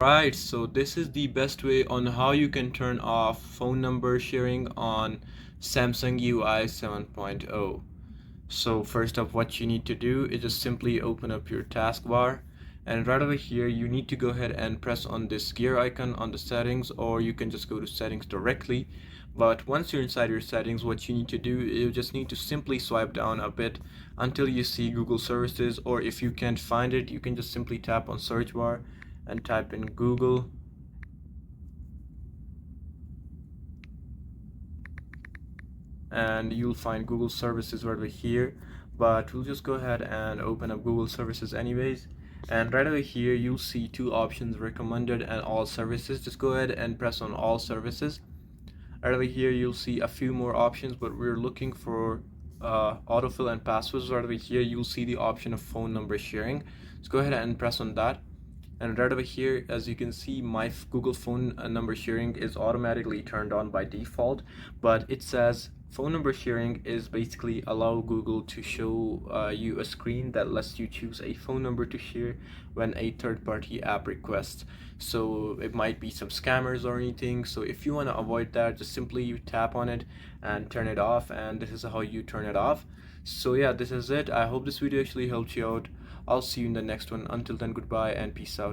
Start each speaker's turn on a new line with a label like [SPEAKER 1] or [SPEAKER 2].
[SPEAKER 1] Right, so this is the best way on how you can turn off phone number sharing on Samsung UI 7.0. So first up, what you need to do is just simply open up your taskbar, and right over here you need to go ahead and press on this gear icon on the settings, or you can just go to settings directly. But once you're inside your settings, what you need to do is you just need to simply swipe down a bit until you see Google services, or if you can't find it, you can just simply tap on search bar and type in Google, and you'll find Google services right over here. But we'll just go ahead and open up Google services anyways, and right over here you'll see two options: recommended and all services. Just go ahead and press on all services. Right over here you'll see a few more options, but we're looking for autofill and passwords. Right over here you'll see the option of phone number sharing. Let's go ahead and press on that. And right over here, as you can see, my Google phone number sharing is automatically turned on by default, but it says phone number sharing is basically allow Google to show you a screen that lets you choose a phone number to share when a third-party app requests. So it might be some scammers or anything. So if you want to avoid that, just simply tap on it and turn it off, and this is how you turn it off. So yeah, this is it. I hope this video actually helped you out. I'll see you in the next one. Until then, goodbye and peace out.